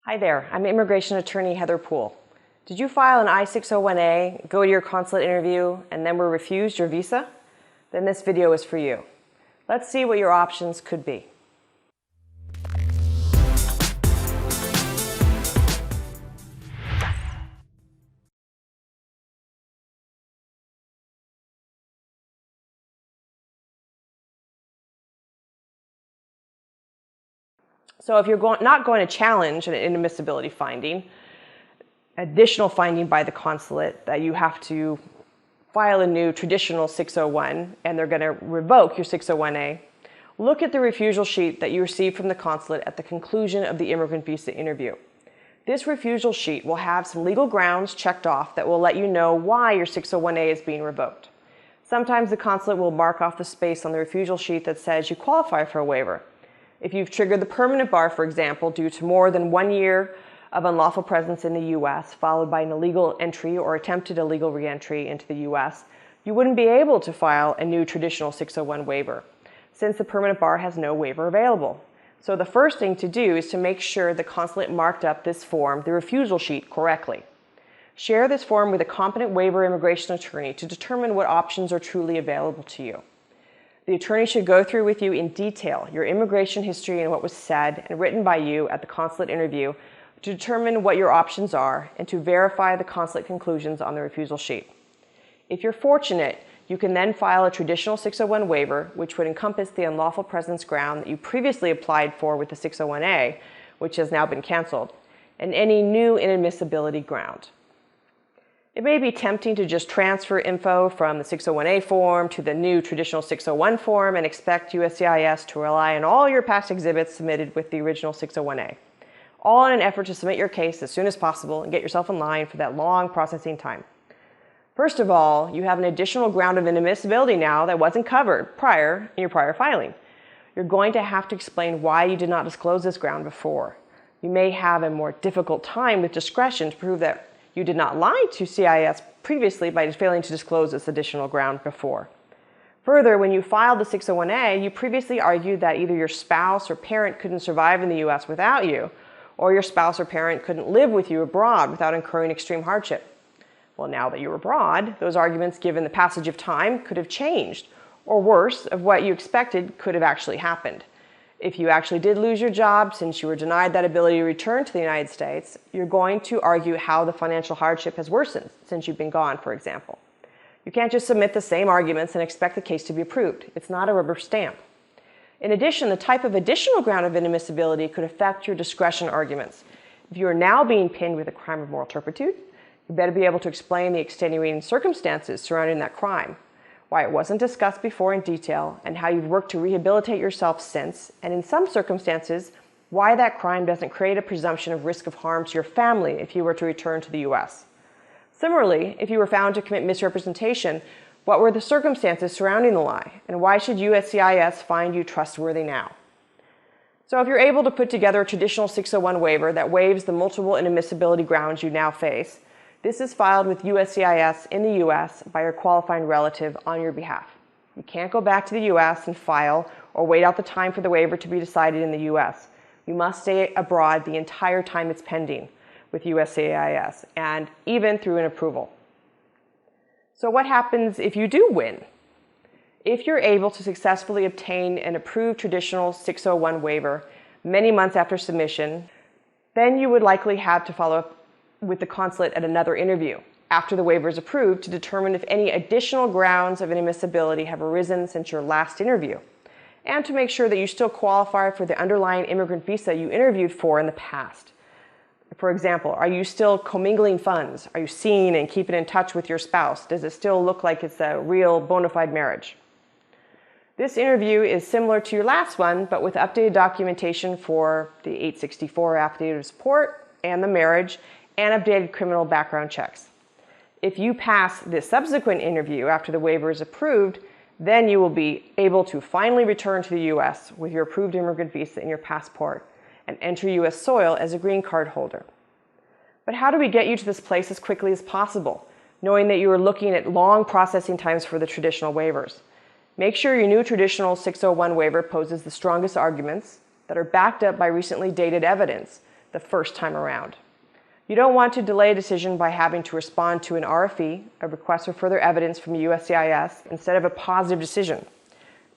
Hi there, I'm immigration attorney Heather Poole. Did you file an I-601A, go to your consulate interview, and then were refused your visa? Then this video is for you. Let's see what your options could be. So if you're not going to challenge an inadmissibility finding, additional finding by the consulate that you have to file a new traditional 601 and they're going to revoke your 601A, look at the refusal sheet that you received from the consulate at the conclusion of the immigrant visa interview. This refusal sheet will have some legal grounds checked off that will let you know why your 601A is being revoked. Sometimes the consulate will mark off the space on the refusal sheet that says you qualify for a waiver. If you've triggered the permanent bar, for example, due to more than 1 year of unlawful presence in the U.S., followed by an illegal entry or attempted illegal reentry into the U.S., you wouldn't be able to file a new traditional 601 waiver, since the permanent bar has no waiver available. So the first thing to do is to make sure the consulate marked up this form, the refusal sheet, correctly. Share this form with a competent waiver immigration attorney to determine what options are truly available to you. The attorney should go through with you in detail your immigration history and what was said and written by you at the consulate interview to determine what your options are and to verify the consulate conclusions on the refusal sheet. If you're fortunate, you can then file a traditional 601 waiver, which would encompass the unlawful presence ground that you previously applied for with the 601A, which has now been canceled, and any new inadmissibility ground. It may be tempting to just transfer info from the 601A form to the new traditional 601 form and expect USCIS to rely on all your past exhibits submitted with the original 601A, all in an effort to submit your case as soon as possible and get yourself in line for that long processing time. First of all, you have an additional ground of inadmissibility now that wasn't covered in your prior filing. You're going to have to explain why you did not disclose this ground before. You may have a more difficult time with discretion to prove that you did not lie to CIS previously by failing to disclose this additional ground before. Further, when you filed the 601A, you previously argued that either your spouse or parent couldn't survive in the U.S. without you, or your spouse or parent couldn't live with you abroad without incurring extreme hardship. Well, now that you're abroad, those arguments, given the passage of time, could have changed, or worse, of what you expected could have actually happened. If you actually did lose your job since you were denied that ability to return to the United States, you're going to argue how the financial hardship has worsened since you've been gone, for example. You can't just submit the same arguments and expect the case to be approved. It's not a rubber stamp. In addition, the type of additional ground of inadmissibility could affect your discretion arguments. If you are now being pinned with a crime of moral turpitude, you better be able to explain the extenuating circumstances surrounding that crime, why it wasn't discussed before in detail, and how you've worked to rehabilitate yourself since, and in some circumstances, why that crime doesn't create a presumption of risk of harm to your family if you were to return to the U.S. Similarly, if you were found to commit misrepresentation, what were the circumstances surrounding the lie, and why should USCIS find you trustworthy now? So if you're able to put together a traditional 601 waiver that waives the multiple inadmissibility grounds you now face, this is filed with USCIS in the U.S. by your qualifying relative on your behalf. You can't go back to the U.S. and file or wait out the time for the waiver to be decided in the U.S. You must stay abroad the entire time it's pending with USCIS, and even through an approval. So what happens if you do win? If you're able to successfully obtain an approved traditional 601 waiver many months after submission, then you would likely have to follow up with the consulate at another interview after the waiver is approved to determine if any additional grounds of inadmissibility have arisen since your last interview, and to make sure that you still qualify for the underlying immigrant visa you interviewed for in the past. For example, are you still commingling funds? Are you seeing and keeping in touch with your spouse? Does it still look like it's a real bona fide marriage? This interview is similar to your last one, but with updated documentation for the 864 affidavit of support and the marriage, and updated criminal background checks. If you pass this subsequent interview after the waiver is approved, then you will be able to finally return to the U.S. with your approved immigrant visa in your passport and enter U.S. soil as a green card holder. But how do we get you to this place as quickly as possible, knowing that you are looking at long processing times for the traditional waivers? Make sure your new traditional 601 waiver poses the strongest arguments that are backed up by recently dated evidence the first time around. You don't want to delay a decision by having to respond to an RFE, a request for further evidence from USCIS, instead of a positive decision.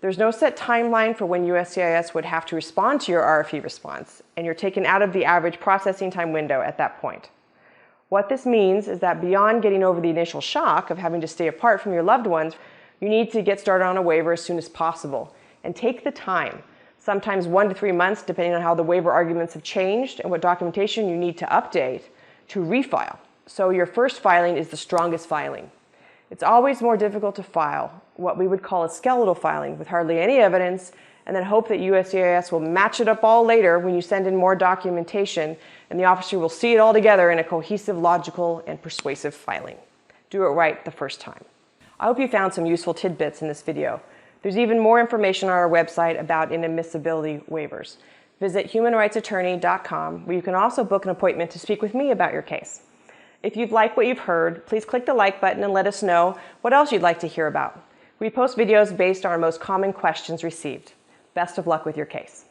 There's no set timeline for when USCIS would have to respond to your RFE response, and you're taken out of the average processing time window at that point. What this means is that beyond getting over the initial shock of having to stay apart from your loved ones, you need to get started on a waiver as soon as possible and take the time, sometimes 1 to 3 months depending on how the waiver arguments have changed and what documentation you need to update, to refile. So your first filing is the strongest filing. It's always more difficult to file what we would call a skeletal filing with hardly any evidence, and then hope that USCIS will match it up all later when you send in more documentation and the officer will see it all together in a cohesive, logical, and persuasive filing. Do it right the first time. I hope you found some useful tidbits in this video. There's even more information on our website about inadmissibility waivers. Visit humanrightsattorney.com, where you can also book an appointment to speak with me about your case. If you've liked what you've heard, please click the like button and let us know what else you'd like to hear about. We post videos based on our most common questions received. Best of luck with your case.